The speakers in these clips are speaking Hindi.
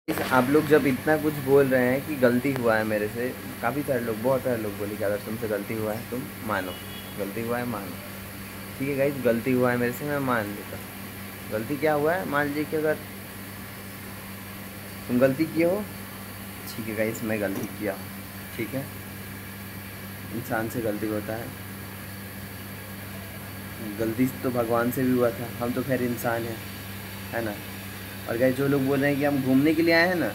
आप लोग जब इतना कुछ बोल रहे हैं कि गलती हुआ है मेरे से, काफ़ी सारे लोग, बहुत सारे लोग बोले कि अगर तुमसे गलती हुआ है तुम मानो, गलती हुआ है मानो। ठीक है गाइस, गलती हुआ है मेरे से, मैं मान लेता हूँ। गलती क्या हुआ है, मान लीजिए कि अगर तुम गलती किए हो, ठीक है गाइस, मैं गलती किया हूँ, ठीक है, इंसान से गलती होता है। गलती तो भगवान से भी हुआ था, हम तो खैर इंसान हैं, है ना। और गाइस जो लोग बोल रहे हैं कि हम घूमने के लिए आए हैं ना,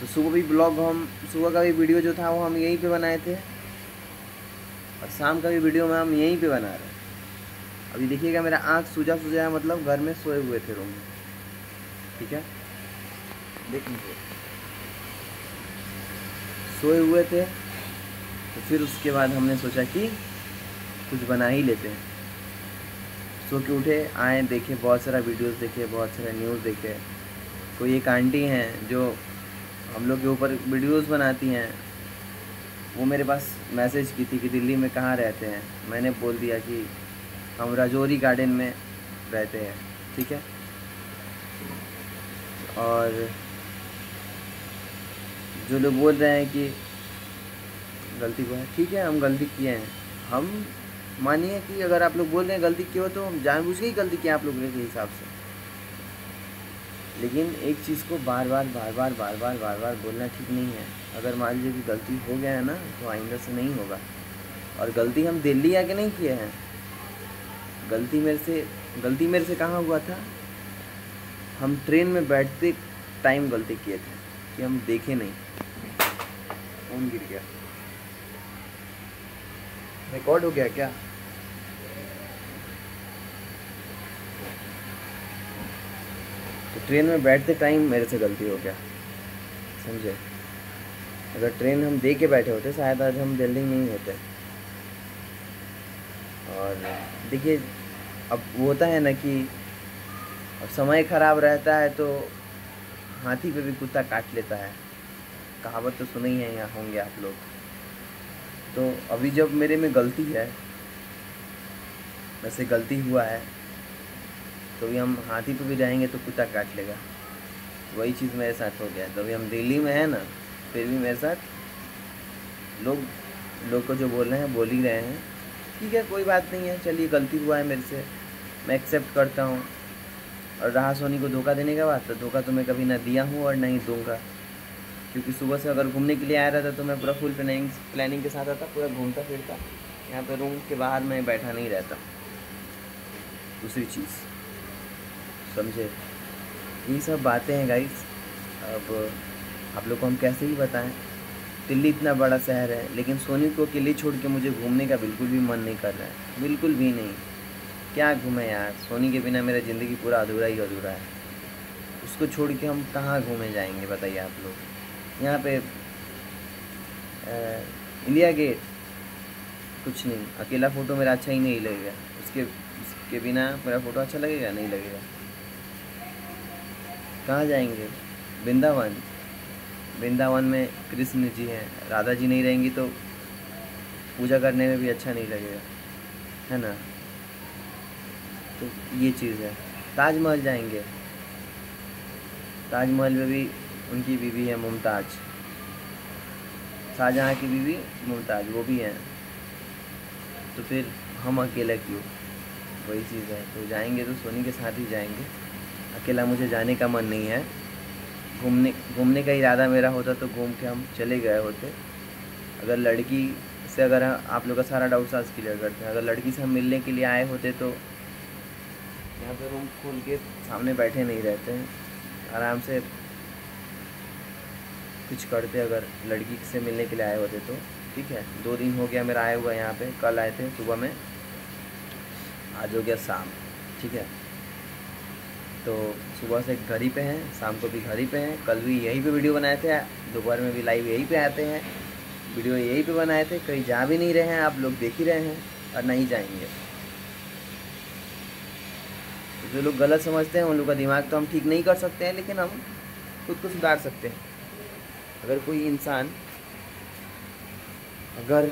तो सुबह भी ब्लॉग, हम सुबह का भी वीडियो जो था वो हम यहीं पे बनाए थे, और शाम का भी वीडियो में हम यहीं पे बना रहे हैं। अभी देखिएगा मेरा आँख सूजा सूजा है, मतलब घर में सोए हुए थे रूम में, ठीक है, देख लीजिए, सोए हुए थे। तो फिर उसके बाद हमने सोचा कि कुछ बना ही लेते हैं। सो के उठे, आए, देखे, बहुत सारा वीडियोस देखे, बहुत सारा न्यूज़ देखे। कोई एक आंटी हैं जो हम लोग के ऊपर वीडियोस बनाती हैं, वो मेरे पास मैसेज की थी कि दिल्ली में कहाँ रहते हैं। मैंने बोल दिया कि हम राजौरी गार्डन में रहते हैं, ठीक है। और जो लोग बोल रहे हैं कि गलती को है, ठीक है, हम गलती किए हैं। हम मानिए कि अगर आप लोग बोल रहे हैं गलती की हो, तो हम जानबूझ के ही गलती किया आप लोगों के हिसाब से। लेकिन एक चीज़ को बार बार बार बार बार बार बार बार बोलना ठीक नहीं है। अगर मान लीजिए कि गलती हो गया है ना, तो आइंदा से नहीं होगा। और गलती हम दिल्ली आके नहीं किए हैं, गलती मेरे से कहाँ हुआ था, हम ट्रेन में बैठते टाइम गलती किए थे कि हम देखे नहीं। फ़ोन गिर गया, रिकॉर्ड हो गया क्या? तो ट्रेन में बैठते टाइम मेरे से गलती हो गया, समझे। अगर ट्रेन हम दे के बैठे होते, शायद आज हम दिल्ली नहीं होते। और देखिए, अब वो होता है ना कि अब समय ख़राब रहता है तो हाथी पे भी कुत्ता काट लेता है, कहावत तो सुने ही हैं यहाँ होंगे आप लोग। तो अभी जब मेरे में गलती है, वैसे गलती हुआ है, तो अभी हम हाथी पे भी जाएंगे तो कुत्ता काट लेगा। वही चीज़ मेरे साथ हो गया। तो अभी हम दिल्ली में हैं ना, फिर भी मेरे साथ लोग को जो बोल रहे हैं बोल ही रहे हैं। ठीक है, कोई बात नहीं है, चलिए गलती हुआ है मेरे से, मैं एक्सेप्ट करता हूँ। और रहा सोनी को धोखा देने का बात, तो धोखा तो मैं कभी ना दिया हूँ और ना ही दूँगा। क्योंकि सुबह से अगर घूमने के लिए आया रहता तो मैं पूरा फुल प्लानिंग के साथ आता, पूरा घूमता फिरता। यहाँ पे रूम के बाहर मैं बैठा नहीं रहता। दूसरी चीज़ समझे, यही सब बातें हैं गाइस। अब आप लोग को हम कैसे ही बताएं। दिल्ली इतना बड़ा शहर है, लेकिन सोनी को अकेले छोड़ के मुझे घूमने का बिल्कुल भी मन नहीं कर रहा है, बिल्कुल भी नहीं। क्या घूमें यार, सोनी के बिना मेरा ज़िंदगी पूरा अधूरा ही अधूरा है। उसको छोड़ के हम कहाँ घूमे जाएंगे बताइए आप लोग। यहाँ पे इंडिया गेट, कुछ नहीं, अकेला फ़ोटो मेरा अच्छा ही नहीं लगेगा। उसके बिना मेरा फ़ोटो अच्छा लगेगा, नहीं लगेगा। कहाँ जाएंगे, वृंदावन। वृंदावन में कृष्ण जी हैं, राधा जी नहीं रहेंगी तो पूजा करने में भी अच्छा नहीं लगेगा, है ना। तो ये चीज़ है। ताजमहल जाएंगे, ताजमहल में भी उनकी बीवी है मुमताज़, शाहजहाँ की बीवी मुमताज़, वो भी हैं। तो फिर हम अकेला क्यों, वही चीज़ है। तो जाएंगे तो सोनी के साथ ही जाएंगे, अकेला मुझे जाने का मन नहीं है। घूमने का इरादा मेरा होता तो घूम के हम चले गए होते। अगर लड़की से, अगर आप लोग का सारा डाउट्स आज क्लियर करते हैं, अगर लड़की से हम मिलने के लिए आए होते तो यहाँ पे रूम खोल के सामने बैठे नहीं रहते हैं, आराम से कुछ करते। अगर लड़की से मिलने के लिए आए होते तो ठीक है। 2 दिन हो गया मेरा आए हुआ यहाँ पे, कल आए थे सुबह में, आज हो गया शाम, ठीक है। तो सुबह से घर ही पे हैं, शाम को भी घर ही पे हैं। कल भी यहीं पे वीडियो बनाए थे, दोपहर में भी लाइव यहीं पे आते हैं, वीडियो यहीं पे बनाए थे। कहीं जा भी नहीं रहे हैं, आप लोग देख ही रहे हैं, और नहीं जाएंगे। तो जो लोग गलत समझते हैं उन लोग का दिमाग तो हम ठीक नहीं कर सकते हैं, लेकिन हम खुद को सुधार सकते हैं। अगर कोई इंसान, अगर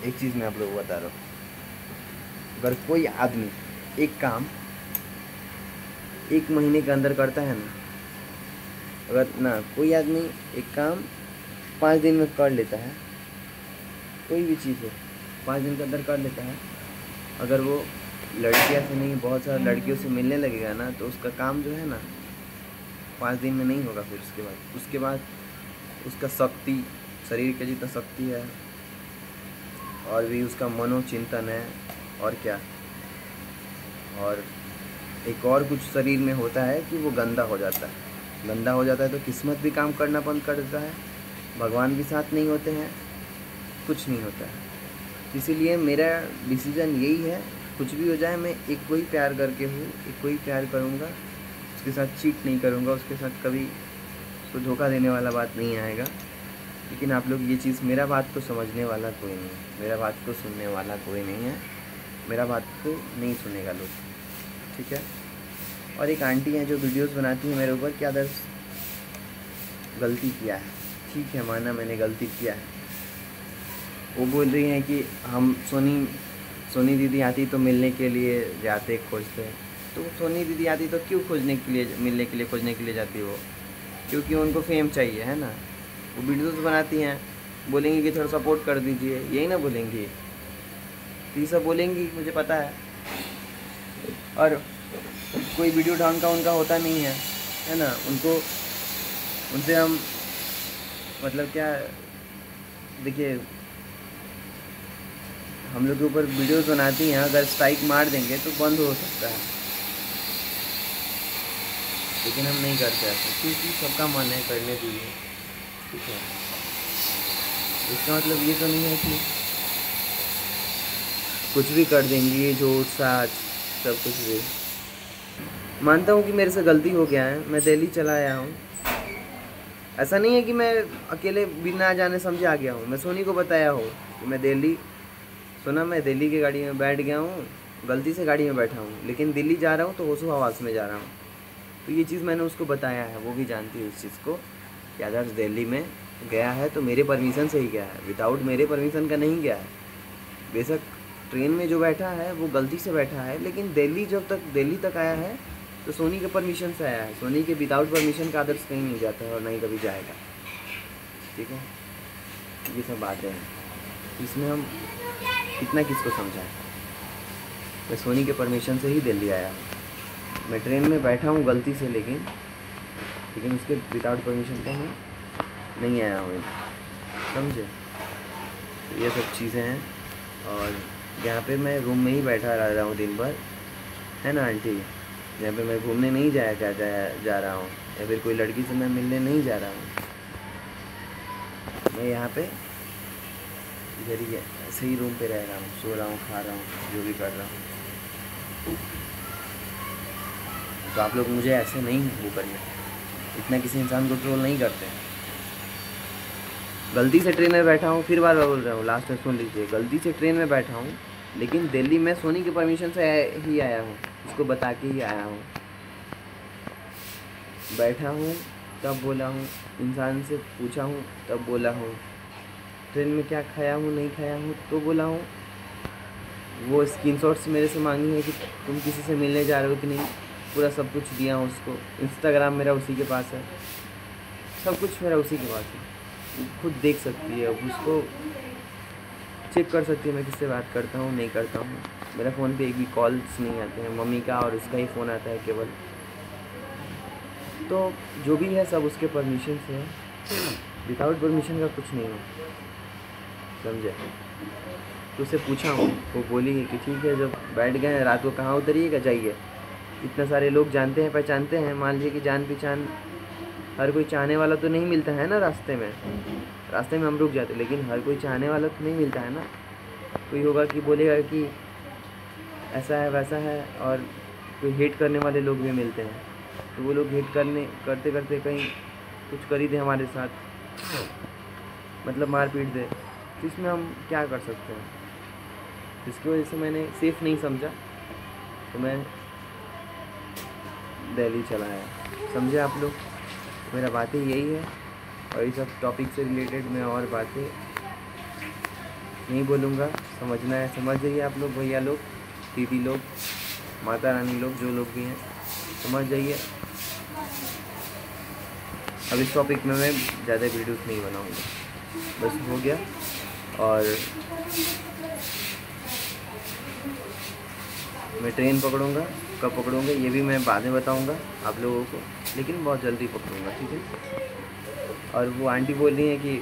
एक चीज़ मैं आप लोगों को बता रहा हूँ, अगर कोई आदमी एक काम 1 महीने के अंदर करता है ना, अगर ना कोई आदमी एक काम 5 दिन में कर लेता है, कोई भी चीज़ हो 5 दिन के अंदर कर लेता है, अगर वो लड़कियां से नहीं बहुत सारी लड़कियों से मिलने लगेगा ना, तो उसका काम जो है ना 5 दिन में नहीं होगा। फिर उसके बाद उसका शक्ति, शरीर के जितना शक्ति है और भी उसका मनोचिंतन है और क्या, और एक और कुछ शरीर में होता है कि वो गंदा हो जाता है। गंदा हो जाता है तो किस्मत भी काम करना बंद कर देता है, भगवान भी साथ नहीं होते हैं, कुछ नहीं होता है। इसीलिए मेरा डिसीज़न यही है, कुछ भी हो जाए मैं एक को ही प्यार करके हूँ, एक को ही प्यार करूँगा, उसके साथ चीट नहीं करूँगा, उसके साथ कभी उसको धोखा देने वाला बात नहीं आएगा। लेकिन आप लोग ये चीज़, मेरा बात को समझने वाला कोई नहीं है, मेरा बात को सुनने वाला कोई नहीं है, मेरा बात को नहीं सुनेगा लोग, ठीक है। और एक आंटी हैं जो वीडियोस बनाती है मेरे ऊपर कि आदर्श गलती किया है, ठीक है माना मैंने गलती किया है। वो बोल रही हैं कि हम सोनी दीदी आती तो मिलने के लिए जाते, खोजते। तो सोनी दीदी आती तो क्यों खोजने के लिए, मिलने के लिए, खोजने के लिए जाती वो? क्योंकि उनको फेम चाहिए, है ना। वो वीडियोस बनाती हैं, बोलेंगी कि थोड़ा सपोर्ट कर दीजिए, यही ना बोलेंगी, तो ये सब बोलेंगी, मुझे पता है। और कोई वीडियो ढंग का उनका होता नहीं है ना। उनसे हम मतलब क्या, देखिए हम लोग के ऊपर वीडियोस बनाती हैं, अगर स्ट्राइक मार देंगे तो बंद हो सकता है, लेकिन हम नहीं करते ऐसा, क्योंकि सबका मन है, करने दीजिए, ठीक है। इसका मतलब ये तो नहीं है कि कुछ भी कर देंगी, झूठ साच सब कुछ भी। मानता हूँ कि मेरे से गलती हो गया है, मैं दिल्ली चला आया हूँ। ऐसा नहीं है कि मैं अकेले बिना जाने समझे आ गया हूँ, मैं सोनी को बताया हो कि मैं दिल्ली की गाड़ी में बैठ गया हूँ, गलती से गाड़ी में बैठा हूँ, लेकिन दिल्ली जा रहा हूँ तो होशो हवास में जा रहा हूँ। तो ये चीज़ मैंने उसको बताया है, वो भी जानती है इस चीज़ को कि आदर्श दिल्ली में गया है तो मेरे परमिशन से ही गया है, विदाउट मेरे परमिशन का नहीं गया है। बेशक ट्रेन में जो बैठा है वो गलती से बैठा है, लेकिन दिल्ली तक आया है तो सोनी के परमिशन से आया है। सोनी के विदाउट परमिशन का आदर्श कहीं नहीं जाता है और नहीं कभी जाएगा, ठीक है। ये सब बातें हैं, इसमें हम कितना किसको समझाएं। मैं सोनी के परमिशन से ही दिल्ली आया हूँ, मैं ट्रेन में बैठा हूँ गलती से, लेकिन उसके विदाउट परमिशन का मैं नहीं आया हूँ, समझे। तो ये सब चीज़ें हैं। और यहाँ पे मैं रूम में ही बैठा रह रहा हूँ दिन भर, है ना आंटी। यहाँ पे मैं घूमने नहीं जा रहा हूँ, या फिर कोई लड़की से मैं मिलने नहीं जा रहा हूँ। मैं यहाँ पे इधर ही ऐसे ही रूम पे रह रहा हूँ, सो रहा हूँ, खा रहा हूँ, जो भी कर रहा हूँ। तो आप लोग मुझे ऐसे नहीं वो करिए, इतना किसी इंसान को ट्रोल नहीं करते। गलती से ट्रेन में बैठा हूँ, फिर बार बोल रहा हूँ, लास्ट में सुन लीजिए। गलती से ट्रेन में बैठा हूँ, लेकिन दिल्ली में सोनी के परमिशन से ही आया हूँ, उसको बता के ही आया हूँ। बैठा हूँ तब बोला हूँ, इंसान से पूछा हूँ तब बोला हूँ, ट्रेन में क्या खाया हूँ नहीं खाया हूँ तो बोला हूँ। वो स्क्रीनशॉट्स मेरे से मांगी है कि तुम किसी से मिलने जा रहे हो कि नहीं, पूरा सब कुछ दिया हूँ उसको। इंस्टाग्राम मेरा उसी के पास है, सब कुछ मेरा उसी के पास है, खुद देख सकती है, उसको चेक कर सकती है मैं किससे बात करता हूँ नहीं करता हूँ। मेरा फ़ोन पे एक भी कॉल्स नहीं आते हैं, मम्मी का और उसका ही फ़ोन आता है केवल। तो जो भी है सब उसके परमिशन से है, विदाउट परमिशन का कुछ नहीं है, समझे। तो उसे पूछा हूँ, वो बोली है कि ठीक है, जब बैठ गए रात को कहाँ उतरिएगा, जाइए। इतना सारे लोग जानते हैं पहचानते हैं, मान लीजिए कि जान पहचान हर कोई चाहने वाला तो नहीं मिलता है ना। रास्ते में हम रुक जाते, लेकिन हर कोई चाहने वाला तो नहीं मिलता है ना। कोई होगा कि बोलेगा कि ऐसा है वैसा है, और कोई हेट करने वाले लोग भी मिलते हैं, तो वो लोग हेट करते करते कहीं कुछ कर ही दे हमारे साथ, मतलब मार पीट दे, तो इसमें हम क्या कर सकते हैं। इसकी वजह से मैंने सेफ़ नहीं समझा, तो मैं दिल्ली चला आया, समझे आप लोग। मेरा बातें यही है, और ये सब टॉपिक से रिलेटेड मैं और बातें नहीं बोलूँगा। समझना है समझ जाइए आप लोग, भैया लोग, दीदी लोग, माता रानी लोग, जो लोग भी हैं समझ जाइए। अब इस टॉपिक में मैं ज़्यादा वीडियोस नहीं बनाऊँगा, बस हो गया। और मैं ट्रेन पकड़ूँगा, कब पकड़ूँगा ये भी मैं बाद में बताऊँगा आप लोगों को, लेकिन बहुत जल्दी पकड़ूँगा, ठीक है। और वो आंटी बोल रही हैं कि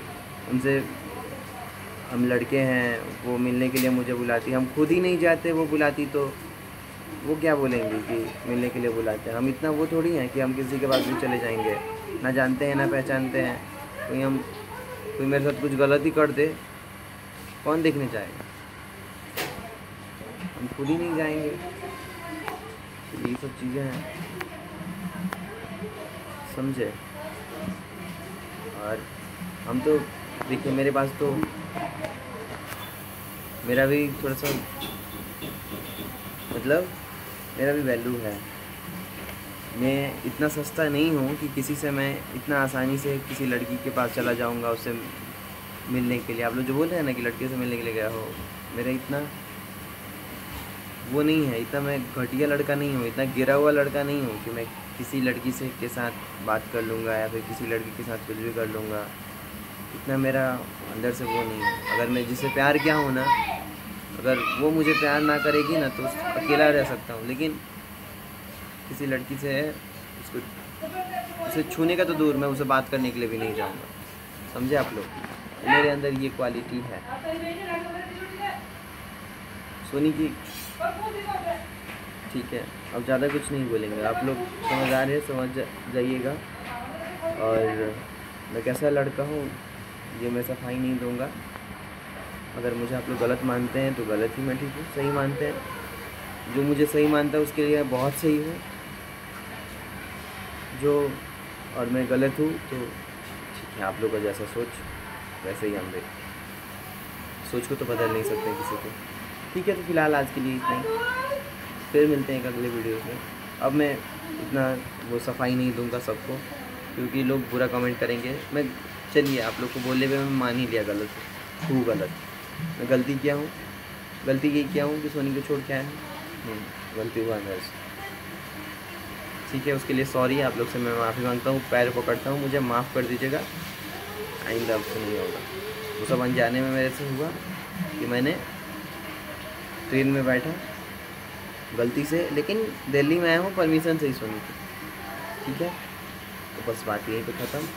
उनसे हम लड़के हैं, वो मिलने के लिए मुझे बुलाती, हम खुद ही नहीं जाते, वो बुलाती तो वो क्या बोलेंगी कि मिलने के लिए बुलाते हैं। हम इतना वो थोड़ी हैं कि हम किसी के पास भी चले जाएंगे, ना जानते हैं ना पहचानते हैं। कोई मेरे साथ कुछ गलत ही कर दे, कौन देखने जाएगा, हम खुद ही नहीं जाएंगे। तो ये सब चीज़ें हैं, समझे। और हम तो देखिए, मेरे पास तो मेरा भी थोड़ा सा मतलब मेरा भी वैल्यू है। मैं इतना सस्ता नहीं हूँ कि किसी से मैं इतना आसानी से किसी लड़की के पास चला जाऊँगा उससे मिलने के लिए। आप लोग जो बोल रहे हैं ना कि लड़के से मिलने के लिए गया हो, मेरा इतना वो नहीं है, इतना मैं घटिया लड़का नहीं हूँ, इतना गिरा हुआ लड़का नहीं हूँ कि मैं किसी लड़की से के साथ बात कर लूँगा या फिर किसी लड़की के साथ कुछ भी कर लूँगा। इतना मेरा अंदर से वो नहीं है। अगर मैं जिससे प्यार किया हूँ ना, अगर वो मुझे प्यार ना करेगी ना तो अकेला रह सकता हूँ, लेकिन किसी लड़की से उसको उसे छूने का तो दूर, मैं उसे बात करने के लिए भी नहीं जाऊँगा, समझे आप लोग। मेरे अंदर ये क्वालिटी है। सोनी की ठीक है, अब ज़्यादा कुछ नहीं बोलेंगे, आप लोग समझदार है, समझ जाइएगा। और मैं कैसा लड़का हूँ ये मैं सफाई नहीं दूँगा। अगर मुझे आप लोग गलत मानते हैं तो गलत ही, मैं ठीक हूँ। सही मानते हैं, जो मुझे सही मानता है उसके लिए बहुत सही हूँ, और मैं गलत हूँ तो ठीक है। आप लोग का जैसा सोच वैसे ही हम सोच को तो बदल नहीं सकते किसी को, ठीक है। तो फिलहाल आज के लिए इतना ही, फिर मिलते हैं एक अगले वीडियो में। अब मैं इतना वो सफाई नहीं दूंगा सबको, क्योंकि लोग बुरा कमेंट करेंगे। चलिए आप लोग को बोलने में मैं मान ही लिया गलत हूँ, गलत मैं गलती किया हूँ। गलती यही किया हूँ कि सोनी को छोड़ के आया हूँ, गलती हुआ मेरे से, ठीक है। उसके लिए सॉरी, आप लोग से मैं माफ़ी मांगता हूँ, पैर पकड़ता हूँ, मुझे माफ़ कर दीजिएगा। आइंदा अब से नहीं होगा। वो सब अनजाने में मेरे से हुआ कि मैंने ट्रेन में बैठा गलती से, लेकिन दिल्ली में आया हूँ परमिशन से ही सोनी की, ठीक है। तो बस बात यही पे ख़त्म।